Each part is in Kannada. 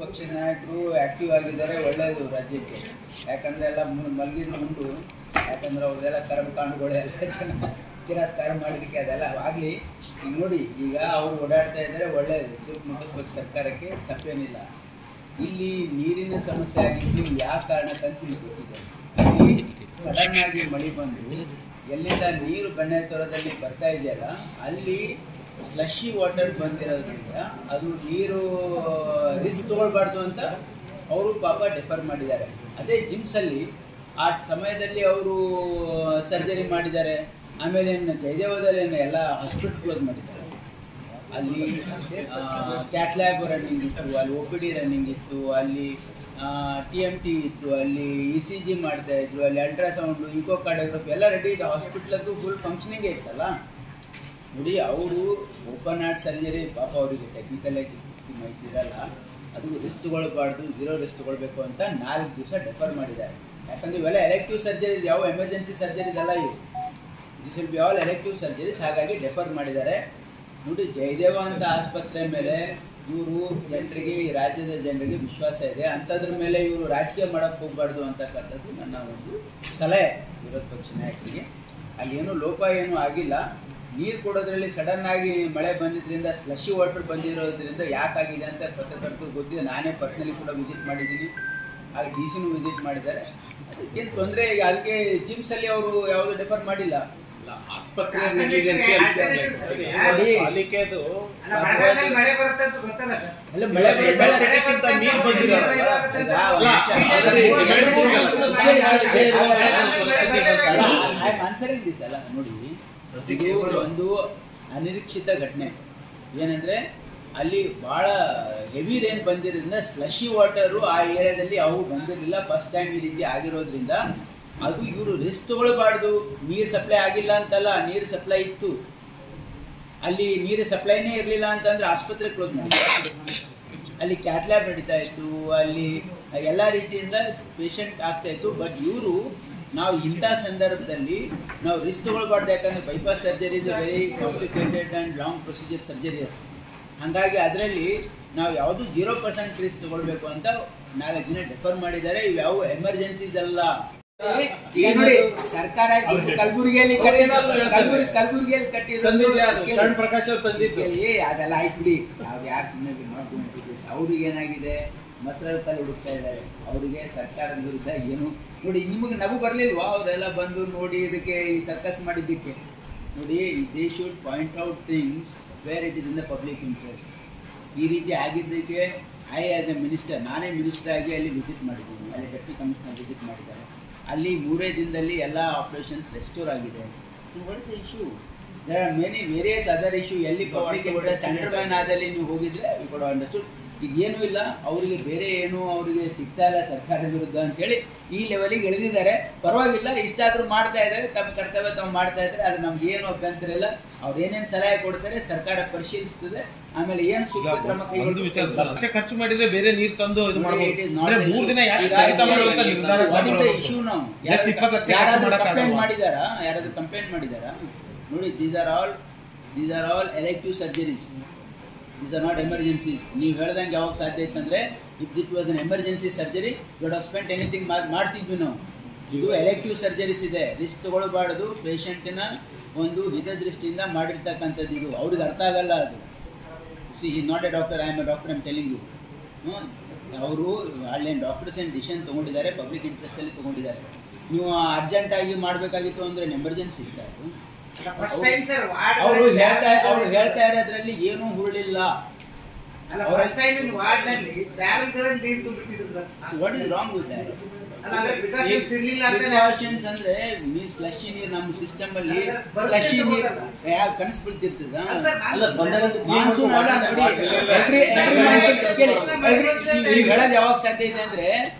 ಪಕ್ಷ ನಾಯಕರು ಆಕ್ಟಿವ್ ಆಗಿದ್ದಾರೆ, ಒಳ್ಳೆಯದು ರಾಜ್ಯಕ್ಕೆ. ಯಾಕಂದರೆ ಎಲ್ಲ ಮಲಗಿದ್ರು ಮುಂದು, ಯಾಕಂದರೆ ಅವ್ರದೆಲ್ಲ ಕರ್ಮಕಾಂಡಗಳೆಲ್ಲ ಜನ ತಿರಸ್ಕಾರ ಮಾಡೋದಕ್ಕೆ ಅದೆಲ್ಲ ಆಗಲಿ. ಈಗ ನೋಡಿ, ಈಗ ಅವರು ಓಡಾಡ್ತಾ ಇದ್ದಾರೆ, ಒಳ್ಳೆಯದು, ದುಡ್ಡು ಮುಗಿಸ್ಬೇಕು ಸರ್ಕಾರಕ್ಕೆ, ತಪ್ಪೇನಿಲ್ಲ. ಇಲ್ಲಿ ನೀರಿನ ಸಮಸ್ಯೆ ಆಗಿದ್ದು ಯಾವ ಕಾರಣಕ್ಕಂತ ಗೊತ್ತಿದೆ. ಅಲ್ಲಿ ಸಡನ್ ಆಗಿ ಮಳೆ ಬಂದು ಎಲ್ಲಿಂದ ನೀರು ಬೆಣ್ಣೆತೊರದಲ್ಲಿ ಬರ್ತಾ ಇದೆಯಲ್ಲ, ಅಲ್ಲಿ ಸ್ಲಶಿ ವಾಟರ್ ಬಂದಿರೋದ್ರಿಂದ ಅದು ನೀರು ರಿಸ್ಕ್ ತಗೊಳ್ಬಾರ್ದು ಅಂತ ಅವರು ಪಾಪ ಡೆಫರ್ ಮಾಡಿದ್ದಾರೆ. ಅದೇ ಜಿಮ್ಸಲ್ಲಿ ಆ ಸಮಯದಲ್ಲಿ ಅವರು ಸರ್ಜರಿ ಮಾಡಿದ್ದಾರೆ. ಆಮೇಲೆ ಜಯದೇವದಲ್ಲಿ ಎಲ್ಲ ಹಾಸ್ಪಿಟಲ್ಸ್ ಕ್ಲೋಸ್ ಮಾಡಿದ್ದಾರೆ. ಅಲ್ಲಿ ಕ್ಯಾಟ್ ಲ್ಯಾಬ್ ರನ್ನಿಂಗ್ ಇತ್ತು, ಅಲ್ಲಿ OPD ರನ್ನಿಂಗ್ ಇತ್ತು, ಅಲ್ಲಿ TMT ಇತ್ತು, ಅಲ್ಲಿ ECG ಮಾಡ್ತಾ ಇದ್ರು, ಅಲ್ಲಿ ಅಲ್ಟ್ರಾಸೌಂಡು, ಇಕೋಕಾರ್ಡಿಯೋಗ್ರಫಿ ಎಲ್ಲ ರೆಡಿ ಇದೆ. ಹಾಸ್ಪಿಟ್ಲದ್ದು ಫುಲ್ ಫಂಕ್ಷನಿಂಗೇ ಇತ್ತಲ್ಲ. ನೋಡಿ, ಅವರು ಓಪನ್ ಹಾರ್ಟ್ ಸರ್ಜರಿ ಪಾಪ ಅವರಿಗೆ ಟೆಕ್ನಿಕಲ್ ಆಗಿ ಮಾಹಿತಿ ಇರಲ್ಲ, ಅದು ರಿಸ್ಕ್ ತಗೊಳ್ಬಾರ್ದು, 0 ರಿಸ್ಕ್ ತಗೊಳ್ಬೇಕು ಅಂತ 4 ದಿವಸ ಡೆಫರ್ ಮಾಡಿದ್ದಾರೆ. ಯಾಕಂದರೆ ಇವೆಲ್ಲ ಎಲೆಕ್ಟಿವ್ ಸರ್ಜರೀಸ್, ಯಾವ ಎಮರ್ಜೆನ್ಸಿ ಸರ್ಜರೀಸ್ ಅಲ್ಲ ಇವು. This will be all elective surgeries. ಹಾಗಾಗಿ ಡೆಫರ್ ಮಾಡಿದ್ದಾರೆ. ನೋಡಿ, ಜಯದೇವ ಅಂತ ಆಸ್ಪತ್ರೆ ಮೇಲೆ ಇವರು ಜನರಿಗೆ, ಈ ರಾಜ್ಯದ ಜನರಿಗೆ ವಿಶ್ವಾಸ ಇದೆ. ಅಂಥದ್ರ ಮೇಲೆ ಇವರು ರಾಜಕೀಯ ಮಾಡೋಕ್ಕೆ ಹೋಗಬಾರ್ದು ಅಂತಕ್ಕಂಥದ್ದು ನನ್ನ ಒಂದು ಸಲಹೆ ವಿರೋಧ ಪಕ್ಷ ನಾಯಕರಿಗೆ. ಅಲ್ಲಿ ಏನೂ ಲೋಪ ಏನೂ ಆಗಿಲ್ಲ. ನೀರು ಕೊಡೋದ್ರಲ್ಲಿ ಸಡನ್ ಆಗಿ ಮಳೆ ಬಂದಿದ್ದರಿಂದ, ಸ್ಲಶಿ ವಾಟರ್ ಬಂದಿರೋದ್ರಿಂದ ಯಾಕಾಗಿದೆ ಅಂತ ಪತ್ರಕರ್ತರು ಗೊತ್ತಿದೆ. ನಾನೇ ಪರ್ಸ್ನಲಿ ಕೂಡ ವಿಸಿಟ್ ಮಾಡಿದ್ದೀನಿ, ಆಗ DC ವಿಸಿಟ್ ಮಾಡಿದ್ದಾರೆ. ಅದಕ್ಕೇನು ತೊಂದರೆ. ಅದಕ್ಕೆ ಜಿಮ್ಸಲ್ಲಿ ಅವರು ಯಾವುದು ಡೆಫರ್ ಮಾಡಿಲ್ಲ. ಆಸ್ಪತ್ರೆ ನೋಡಿ, ಇದು ಒಂದು ಅನಿರೀಕ್ಷಿತ ಘಟನೆ. ಏನಂದ್ರೆ ಅಲ್ಲಿ ಬಹಳ ಹೆವಿ ರೇನ್ ಬಂದಿರೋದ್ರಿಂದ ಸ್ಲಶಿ ವಾಟರು ಆ ಏರಿಯಾದಲ್ಲಿ ಅವು ಬಂದಿರಲಿಲ್ಲ. ಫಸ್ಟ್ ಟೈಮ್ ಈ ರೀತಿ ಆಗಿರೋದ್ರಿಂದ ಅದು ಇವರು ರಿಸ್ಕ್ ತಗೊಳ್ಬಾರ್ದು. ನೀರು ಸಪ್ಲೈ ಆಗಿಲ್ಲ ಅಂತಲ್ಲ, ನೀರು ಸಪ್ಲೈ ಇತ್ತು. ಅಲ್ಲಿ ನೀರು ಸಪ್ಲೈನೇ ಇರಲಿಲ್ಲ ಅಂತಂದ್ರೆ ಆಸ್ಪತ್ರೆ ಕ್ಲೋಸ್ ಮಾಡಿದ್ದಾರೆ. ಅಲ್ಲಿ ಕ್ಯಾಟ್ ಲ್ಯಾಬ್ ನಡೀತಾ ಇತ್ತು, ಅಲ್ಲಿ ಎಲ್ಲ ರೀತಿಯಿಂದ ಪೇಷಂಟ್ ಆಗ್ತಾ ಇತ್ತು. ಬಟ್ ಇವರು, ನಾವು ಇಂಥ ಸಂದರ್ಭದಲ್ಲಿ ನಾವು ರಿಸ್ಕ್ ತಗೊಳ್ಬಾರ್ದು. ಯಾಕಂದರೆ bypass surgery is a very complicated and long procedure surgery ಅದು. ಹಾಗಾಗಿ ಅದರಲ್ಲಿ ನಾವು ಯಾವುದು 0% ರಿಸ್ಕ್ ತಗೊಳ್ಬೇಕು ಅಂತ 4 ದಿನ ಡೆಫರ್ ಮಾಡಿದ್ದಾರೆ. ಇವು ಯಾವ ಎಮರ್ಜೆನ್ಸೀಸ್ ಅಲ್ಲ. ಈಗ ನೋಡಿ, ಸರ್ಕಾರ ಕಲಬುರಗಿಯಲ್ಲಿ ಕಟ್ಟಿರೋದು ಪ್ರಕಾಶ್ ಅವ್ರು ತಂದಿದ್ದು ಅದೆಲ್ಲ ಆಯ್ತು ಬಿಡಿ. ಯಾರು ಸುಮ್ಮನೆ ಅವ್ರಿಗೆ ಏನಾಗಿದೆ, ಮಸರ ಕಲ್ಲು ಹುಡುಕ್ತಾ ಇದ್ದಾರೆ. ಅವರಿಗೆ ಸರ್ಕಾರದ ವಿರುದ್ಧ ಏನು ನೋಡಿ, ನಿಮಗೆ ನಗು ಬರಲಿಲ್ವಾ? ಅವರೆಲ್ಲ ಬಂದು ನೋಡಿ ಇದಕ್ಕೆ ಈ ಸರ್ಕಸ್ ಮಾಡಿದ್ದಕ್ಕೆ. ನೋಡಿ, they should point out things where it is in the public interest. ಈ ರೀತಿ ಆಗಿದ್ದಕ್ಕೆ ಐ ಆಸ್ ಎ ಮಿನಿಸ್ಟರ್, ನಾನೇ ಮಿನಿಸ್ಟರ್ ಆಗಿ ಅಲ್ಲಿ ವಿಸಿಟ್ ಮಾಡಿದ್ದೀನಿ. ಅಲ್ಲಿ ಡೆಪ್ಟಿ ಕಮಿಷನರ್ ವಿಸಿಟ್ ಮಾಡಿದ್ದಾರೆ. ಅಲ್ಲಿ 3 ದಿನದಲ್ಲಿ ಎಲ್ಲ ಆಪರೇಷನ್ಸ್ ರೆಸ್ಟೋರ್ ಆಗಿದೆ. What is the issue? There are many various other issue. ಎಲ್ಲಿ ಪಬ್ಲಿಕ್ ಇಂಟ್ರೆಸ್ಟ್ ಅಂಡರ್ಮೈನ್ ಆದಲ್ಲಿ ನೀವು ಹೋಗಿದ್ರೆ ವಿ ಕುಡ್ ಅಂಡರ್ಸ್ಟುಡ್. ಇದೇನೂ ಇಲ್ಲ, ಅವರಿಗೆ ಬೇರೆ ಏನು ಅವರಿಗೆ ಸಿಗ್ತಾ ಇಲ್ಲ ಸರ್ಕಾರದ ವಿರುದ್ಧ ಅಂತೇಳಿ ಈ ಲೆವೆಲಿಗೆ ಇಳಿದಿದ್ದಾರೆ. ಪರವಾಗಿಲ್ಲ, ಇಷ್ಟಾದರೂ ಮಾಡ್ತಾ ಇದ್ದಾರೆ, ತಮ್ಮ ಕರ್ತವ್ಯ ತಾವು ಮಾಡ್ತಾ ಇದ್ದಾರೆ. ಅದು ನಮ್ಗೆ ಏನು ಅಭ್ಯಂತರ ಇಲ್ಲ. ಅವ್ರು ಏನೇನು ಸಲಹೆ ಕೊಡ್ತಾರೆ ಸರ್ಕಾರ ಪರಿಶೀಲಿಸ್ತದೆ. ಆಮೇಲೆ ಏನು ಸೂಕ್ತ ಕ್ರಮ ಲಕ್ಷ ಖರ್ಚು ಮಾಡಿದ್ರೆ ಬೇರೆ ನೀರು ತಂದು ಇದು ಮಾಡಬಹುದು. ಇಶ್ಯೂ ನಾವು ಯಾರಾದ್ರೂ ಕಂಪ್ಲೇಂಟ್ ಮಾಡಿದಾರಾ? ನೋಡಿ, these are all elective surgeries. These are not emergencies. ನೀವು ಹೇಳ್ದಂಗೆ ಯಾವಾಗ ಸಾಧ್ಯ ಇತ್ತಂದ್ರೆ, if it was an emergency surgery would have spent anything ಮಾಡ್ತಿದ್ವಿ ನಾವು. ಇದು ಎಲೆಕ್ಟಿವ್ ಸರ್ಜರೀಸ್ ಇದೆ, ರಿಸ್ಕ್ ತಗೊಳ್ಬಾರ್ದು. ಪೇಷಂಟಿನ ಒಂದು ಹಿತದೃಷ್ಟಿಯಿಂದ ಮಾಡಿರ್ತಕ್ಕಂಥದ್ದು. ಇದು ಅವ್ರಿಗೆ ಅರ್ಥ ಆಗಲ್ಲ. ಅದು she is not a doctor, I am a doctor, I'm telling you. ಅವರು ಅಲ್ಲೇನು ಡಾಕ್ಟರ್ಸ್ ಏನು ಡಿಸಿಷನ್ ತೊಗೊಂಡಿದ್ದಾರೆ, ಪಬ್ಲಿಕ್ ಇಂಟ್ರೆಸ್ಟಲ್ಲಿ ತೊಗೊಂಡಿದ್ದಾರೆ. ನೀವು ಅರ್ಜೆಂಟಾಗಿ ಮಾಡಬೇಕಾಗಿತ್ತು ಅಂದರೆ ಎಮರ್ಜೆನ್ಸಿ ಇತ್ತು. ಅವರು ಹೇಳ್ತಾ ಇರೋದ್ರಲ್ಲಿ ಏನೂ ಹುರುಳಿಲ್ಲ. What is wrong with that? Precautions ಅಂದ್ರೆ ಸ್ಲಶಿ ನೀರು ನಮ್ಮ ಸಿಸ್ಟಮ್ ಅಲ್ಲಿ ಸ್ಲಶಿ ನೀರು ಕನಸು ಬೀಳ್ತಿರ್ತದ. ಮಾನ್ಸೂನ್ ಈಗ ಹೇಳೋದು ಯಾವಾಗ ಸಾಧ್ಯ ಇದೆ ಅಂದ್ರೆ,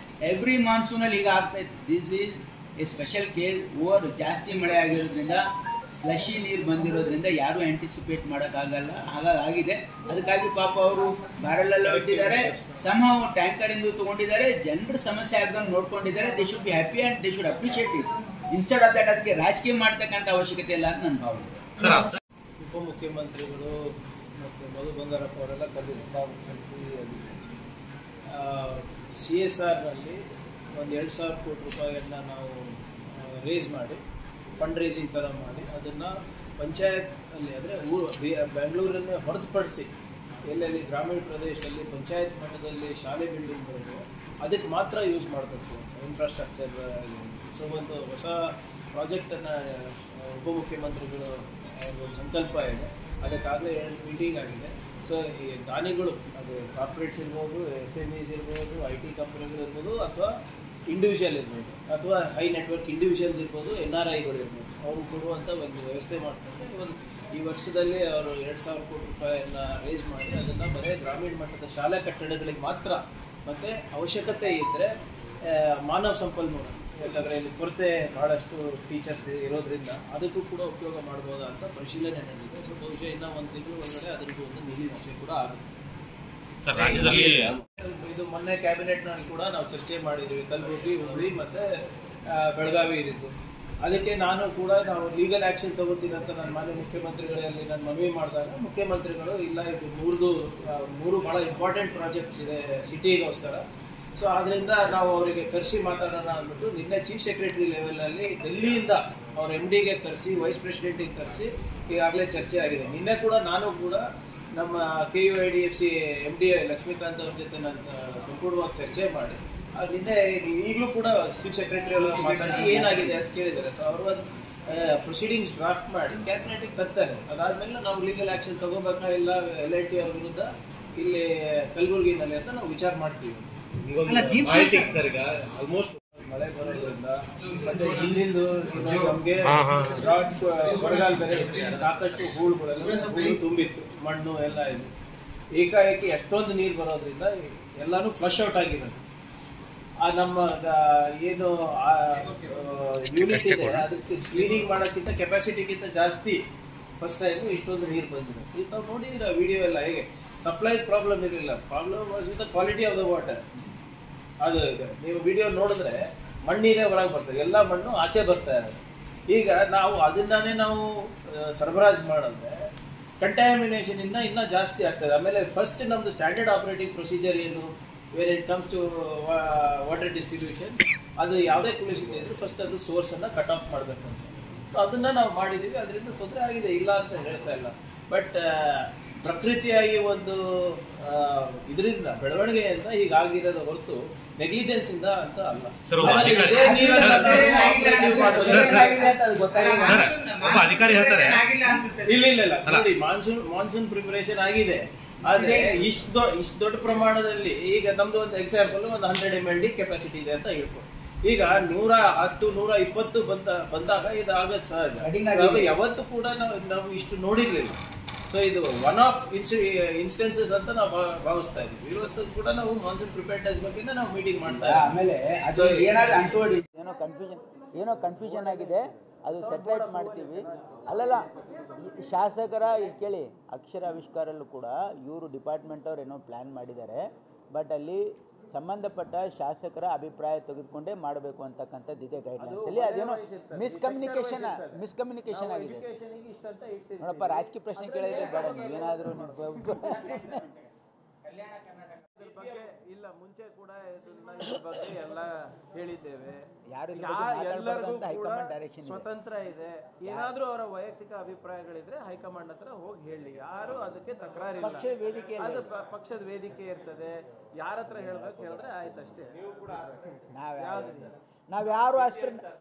ಎವ್ರಿ ಮಾನ್ಸೂನ್ ಅಲ್ಲಿ ಈಗ ಆಗ್ತಾ ಇತ್ತು. This is A special case. Over ಜಾಸ್ತಿ ಮಳೆ ಆಗಿರೋದ್ರಿಂದ, ಸ್ಲಶಿ ನೀರು ಬಂದಿರೋದ್ರಿಂದ ಯಾರು ಆಂಟಿಸಿಪೇಟ್ ಮಾಡೋಕ್ಕಾಗಲ್ಲ. ಹಾಗಾಗಿದೆ. ಅದಕ್ಕಾಗಿ ಪಾಪ ಅವರು ಬ್ಯಾರಲ್ಲೆಲ್ಲ ಇಟ್ಟಿದ್ದಾರೆ, ಸಮ್ಹೌ ಟ್ಯಾಂಕರ್ ಇಂದ ತಗೊಂಡಿದ್ದಾರೆ, ಜನರ ಸಮಸ್ಯೆ ಆಗದಂಗೆ ನೋಡ್ಕೊಂಡಿದ್ದಾರೆ. They should be happy and they should appreciate it. Instead of that ಅದಕ್ಕೆ ರಾಜಕೀಯ ಮಾಡ್ತಕ್ಕಂಥ ಅವಶ್ಯಕತೆ ಇಲ್ಲ ಅಂತ ನನ್ನ ಭಾವನೆ. ಉಪಮುಖ್ಯಮಂತ್ರಿಗಳು ಮತ್ತು ಮಧು ಬಂಗಾರಪ್ಪ ಅವರೆಲ್ಲ ಕರೆದಿದ್ದಾರೆ. CSRನಲ್ಲಿ ಒಂದು 2,000 ಕೋಟಿ ರೂಪಾಯಿಯನ್ನು ನಾವು ರೇಸ್ ಮಾಡಿ ಫಂಡ್ ರೇಸಿಂಗ್ ಥರ ಮಾಡಿ ಅದನ್ನು ಪಂಚಾಯತ್ ಅಲ್ಲಿ ಅಂದರೆ ಬೆಂಗಳೂರನ್ನೇ ಹೊರತುಪಡಿಸಿ ಎಲ್ಲೆಲ್ಲಿ ಗ್ರಾಮೀಣ ಪ್ರದೇಶದಲ್ಲಿ ಪಂಚಾಯತ್ ಮಟ್ಟದಲ್ಲಿ ಶಾಲೆ ಬಿಲ್ಡಿಂಗ್ಗಳಿವೆ ಅದಕ್ಕೆ ಮಾತ್ರ ಯೂಸ್ ಮಾಡಬೇಕು ಇನ್ಫ್ರಾಸ್ಟ್ರಕ್ಚರ್. ಸೊ ಒಂದು ಹೊಸ ಪ್ರಾಜೆಕ್ಟನ್ನು ಉಪಮುಖ್ಯಮಂತ್ರಿಗಳು ಒಂದು ಸಂಕಲ್ಪ ಇದೆ, ಅದಕ್ಕಾಗಲೇ ಮೀಟಿಂಗ್ ಆಗಿದೆ. ಸೊ ಈ ದಾನಿಗಳು ಅದು ಕಾರ್ಪೊರೇಟ್ಸ್ ಇರ್ಬೋದು, SMEs ಇರ್ಬೋದು, IT ಕಂಪ್ನಿಗಳು ಇರ್ಬೋದು, ಅಥವಾ ಇಂಡಿವಿಜುವಲ್ ಇರ್ಬೋದು, ಅಥವಾ ಹೈ ನೆಟ್ವರ್ಕ್ ಇಂಡಿವಿಜುವಲ್ಸ್ ಇರ್ಬೋದು, NRIಗಳು ಇರ್ಬೋದು, ಅವರು ಕೊಡುವಂಥ ಒಂದು ವ್ಯವಸ್ಥೆ ಮಾಡಿಕೊಂಡು ಈ ವರ್ಷದಲ್ಲಿ ಅವರು 2,000 ಕೋಟಿ ರೂಪಾಯಿಯನ್ನು ರೇಸ್ ಮಾಡಿ ಅದನ್ನು ಬರೀ ಗ್ರಾಮೀಣ ಮಟ್ಟದ ಶಾಲಾ ಕಟ್ಟಡಗಳಿಗೆ ಮಾತ್ರ, ಮತ್ತು ಅವಶ್ಯಕತೆ ಇದ್ದರೆ ಮಾನವ ಸಂಪನ್ಮೂಲ ಯಾಕಂದರೆ ಇಲ್ಲಿ ಕೊರತೆ ಭಾಳಷ್ಟು ಟೀಚರ್ಸ್ ಇರೋದ್ರಿಂದ ಅದಕ್ಕೂ ಕೂಡ ಉಪಯೋಗ ಮಾಡ್ಬೋದಾ ಅಂತ ಪರಿಶೀಲನೆ ನಡೆದಿದೆ. ಸೊ ಬಹುಶಃ ಇನ್ನೂ 1 ತಿಂಗಳು ಒಳಗಡೆ ಅದರದ್ದು ಒಂದು ನೀಲಿನಕ್ಷೆ ಕೂಡ ಆಗುತ್ತೆ. ಇದು ಮೊನ್ನೆ ಕ್ಯಾಬಿನೆಟ್ನಲ್ಲಿ ಕೂಡ ನಾವು ಚರ್ಚೆ ಮಾಡಿದ್ದೀವಿ, ಕಲಬುರಗಿ, ಹುಬ್ಬಳ್ಳಿ ಮತ್ತು ಬೆಳಗಾವಿ ಇರಿದ್ದು. ಅದಕ್ಕೆ ನಾವು ಲೀಗಲ್ ಆ್ಯಕ್ಷನ್ ತಗೋತೀನಿ ಅಂತ ನಾನು ಮಾನ್ಯ ಮುಖ್ಯಮಂತ್ರಿಗಳಲ್ಲಿ ನಾನು ಮನವಿ ಮಾಡಿದಾಗ ಮುಖ್ಯಮಂತ್ರಿಗಳು ಇಲ್ಲ, ಇದು ಮೂರು ಭಾಳ ಇಂಪಾರ್ಟೆಂಟ್ ಪ್ರಾಜೆಕ್ಟ್ಸ್ ಇದೆ ಸಿಟಿಗೋಸ್ಕರ, ಸೊ ಆದ್ದರಿಂದ ನಾವು ಅವರಿಗೆ ಕರೆಸಿ ಮಾತಾಡೋಣ ಅಂದ್ಬಿಟ್ಟು ನಿನ್ನೆ ಚೀಫ್ ಸೆಕ್ರೆಟರಿ ಲೆವೆಲಲ್ಲಿ ಡೆಲ್ಲಿಯಿಂದ ಅವ್ರ MDಗೆ ಕರೆಸಿ, ವೈಸ್ ಪ್ರೆಸಿಡೆಂಟಿಗೆ ಕರೆಸಿ ಈಗಾಗಲೇ ಚರ್ಚೆ ಆಗಿದೆ. ನಿನ್ನೆ ಕೂಡ ನಾನು ಕೂಡ ನಮ್ಮ KUIDFC MD ಲಕ್ಷ್ಮೀಕಾಂತ್ ಅವ್ರ ಜೊತೆ ನಾನು ಸಂಪೂರ್ಣವಾಗಿ ಚರ್ಚೆ ಮಾಡಿ ನಿನ್ನೆ ಈಗಲೂ ಕೂಡ ಚೀಫ್ ಸೆಕ್ರೆಟರಿ ಅವರು ಮಾತಾಡಿ ಏನಾಗಿದೆ ಅಂತ ಕೇಳಿದ್ದಾರೆ. ಸೊ ಅವರು ಒಂದು ಪ್ರೊಸೀಡಿಂಗ್ಸ್ ಡ್ರಾಫ್ಟ್ ಮಾಡಿ ಕ್ಯಾಬಿನೆಟಿಗೆ ತರ್ತಾರೆ. ಅದಾದಮೇಲೆ ನಾವು ಲೀಗಲ್ ಆ್ಯಕ್ಷನ್ ತಗೋಬೇಕಾ ಇಲ್ಲ LIT ಅವ್ರ ವಿರುದ್ಧ ಇಲ್ಲಿ ಕಲಬುರಗಿನಲ್ಲಿ ಅಂತ ನಾವು ವಿಚಾರ ಮಾಡ್ತೀವಿ. ಆಲ್ಮೋಸ್ಟ್ ಮಳೆ ಬರೋದ್ರಿಂದ ಮತ್ತೆ ಹಿಂದಿಂದು ನಮಗೆ ಬರಗಾಲ ಬೇರೆ ಸಾಕಷ್ಟು ಹೂಳು ತುಂಬಿತ್ತು, ಮಣ್ಣು ಎಲ್ಲ ಇದೆ. ಏಕಾಏಕಿ ಎಷ್ಟೊಂದು ನೀರು ಬರೋದ್ರಿಂದ ಎಲ್ಲಾನು ಫ್ಲಶ್ ಔಟ್ ಆಗಿರೋದು. ಆ ನಮ್ಮ ಏನು ಯೂನಿಟ್ ಇದೆ ಅದಕ್ಕೆ ಕ್ಲೀನಿಂಗ್ ಮಾಡೋಕ್ಕಿಂತ ಕೆಪಾಸಿಟಿಗಿಂತ ಜಾಸ್ತಿ ಫಸ್ಟ್ ಟೈಮು ಇಷ್ಟೊಂದು ನೀರು ಬಂದಿದೆ. ಈಗ ನಾವು ನೋಡಿದ್ರೆ ವಿಡಿಯೋ ಎಲ್ಲ ಹೇಗೆ ಸಪ್ಲೈ ಪ್ರಾಬ್ಲಮ್ ಇರಲಿಲ್ಲ, problem was with the quality of the water. ಅದು ನೀವು ವಿಡಿಯೋ ನೋಡಿದ್ರೆ ಮಣ್ಣೀರೇ ಹೊರಗೆ ಬರ್ತದೆ, ಎಲ್ಲ ಮಣ್ಣು ಆಚೆ ಬರ್ತಾ ಇರೋದು. ಈಗ ನಾವು ಅದನ್ನೇ ನಾವು ಸರಬರಾಜು ಮಾಡಿದ್ರೆ ಕಂಟ್ಯಾಮಿನೇಷನ್ ಇನ್ನೂ ಜಾಸ್ತಿ ಆಗ್ತದೆ. ಆಮೇಲೆ ಫಸ್ಟ್ ನಮ್ಮದು ಸ್ಟ್ಯಾಂಡರ್ಡ್ ಆಪರೇಟಿಂಗ್ ಪ್ರೊಸೀಜರ್ ಏನು where it comes to water distribution, ಅದು ಯಾವುದೇ ಕುಳಿಸಿದೆ ಇದ್ರೂ ಫಸ್ಟ್ ಅದು ಸೋರ್ಸನ್ನು ಕಟ್ ಆಫ್ ಮಾಡಬೇಕು ಅಂತ ಅದನ್ನು ನಾವು ಮಾಡಿದ್ದೀವಿ. ಅದರಿಂದ ತೊಂದರೆ ಆಗಿದೆ, ಇಲ್ಲ ಅಂತ ಹೇಳ್ತಾ ಇಲ್ಲ. ಬಟ್ ಪ್ರಕೃತಿಯಾಗಿ ಒಂದು ಇದರಿಂದ ಬೆಳವಣಿಗೆಯಿಂದ ಹೀಗಾಗಿರೋದು ಹೊರತು ನೆಗ್ಲಿಜೆನ್ಸ್ ಇಂದ ಅಂತ ಅಲ್ಲ. ಇಲ್ಲ ನೋಡಿ, ಮಾನ್ಸೂನ್ ಪ್ರಿಪರೇಷನ್ ಆಗಿದೆ, ಆದ್ರೆ ಇಷ್ಟು ದೊಡ್ಡ ಪ್ರಮಾಣದಲ್ಲಿ ಈಗ ನಮ್ದು ಒಂದು ಎಕ್ಸಾಂಪಲ್ ಒಂದು 100 mld ಕೆಪಾಸಿಟಿ ಇದೆ ಅಂತ ಹೇಳ್ಕೊ. ಈಗ 110, 120 ಬಂದಾಗ ಇದು ಆಗದ್ ಸಹಜ. ಯಾವತ್ತು ಕೂಡ ನಾವು ಇಷ್ಟು ನೋಡಿರ್ಲಿಲ್ಲ. ಸೊ ಇದು ಒನ್ ಆಫ್ ಇನ್ಸ್ಟೆನ್ಸಸ್ ಅಂತ ನಾವು ಭಾವಿಸ್ತಾ ಇದ್ದೀವಿ. ಇವತ್ತು ಕೂಡ ನಾವು ಮಾನ್ಸೂನ್ ಪ್ರಿಪೇರ್ನೆಸ್ ಬಗ್ಗೆ ನಾವು ಮೀಟಿಂಗ್ ಮಾಡ್ತಾ ಇದ್ದೀವಿ. ಆಮೇಲೆ ಏನೋ ಕನ್ಫ್ಯೂಷನ್ ಆಗಿದೆ, ಅದು ಸೆಟ್ರೇಟ್ ಮಾಡ್ತೀವಿ. ಅಲ್ಲಲ್ಲ, ಶಾಸಕರ ಇಲ್ಲಿ ಕೇಳಿ, ಅಕ್ಷರಾವಿಷ್ಕಾರಲ್ಲೂ ಕೂಡ ಇವರು ಡಿಪಾರ್ಟ್ಮೆಂಟ್ ಅವ್ರು ಏನೋ ಪ್ಲ್ಯಾನ್ ಮಾಡಿದ್ದಾರೆ. ಬಟ್ ಅಲ್ಲಿ ಸಂಬಂಧಪಟ್ಟ ಶಾಸಕರ ಅಭಿಪ್ರಾಯ ತೆಗೆದುಕೊಂಡೇ ಮಾಡಬೇಕು ಅಂತಕ್ಕಂಥದ್ದು ಇದೆ ಗೈಡ್ಲೈನ್ಸಲ್ಲಿ. ಅದೇನೋ ಮಿಸ್ಕಮ್ಯುನಿಕೇಷನ್ ಆಗಿದೆ ನೋಡಪ್ಪ. ರಾಜಕೀಯ ಪ್ರಶ್ನೆ ಕೇಳಿದ್ರೆ ಬೇಡ, ನೀವೇನಾದರೂ ಇಲ್ಲ, ಮುಂಚೆ ಕೂಡ ಇದ್ರ ಬಗ್ಗೆ ಎಲ್ಲ ಹೇಳಿದ್ದೇವೆ. ಎಲ್ಲರಿಗೂ ಹೈಕಮಾಂಡ್ ಡೈರೆಕ್ಷನ್ ಸ್ವತಂತ್ರ ಇದೆ. ಏನಾದ್ರೂ ಅವರ ವೈಯಕ್ತಿಕ ಅಭಿಪ್ರಾಯಗಳಿದ್ರೆ ಹೈಕಮಾಂಡ್ ಹತ್ರ ಹೋಗಿ ಹೇಳಿ, ಯಾರು ಅದಕ್ಕೆ ತಕರಾರಿಲ್ಲ. ಪಕ್ಷದ ವೇದಿಕೆ, ಅದು ಪಕ್ಷದ ವೇದಿಕೆ ಇರ್ತದೆ, ಯಾರ ಹತ್ರ ಹೇಳ್ಬೇಕು ಹೇಳಿದ್ರೆ ಆಯ್ತು ಅಷ್ಟೇ. ನಾವ್ಯಾರು ಅಸ್ತ್ರ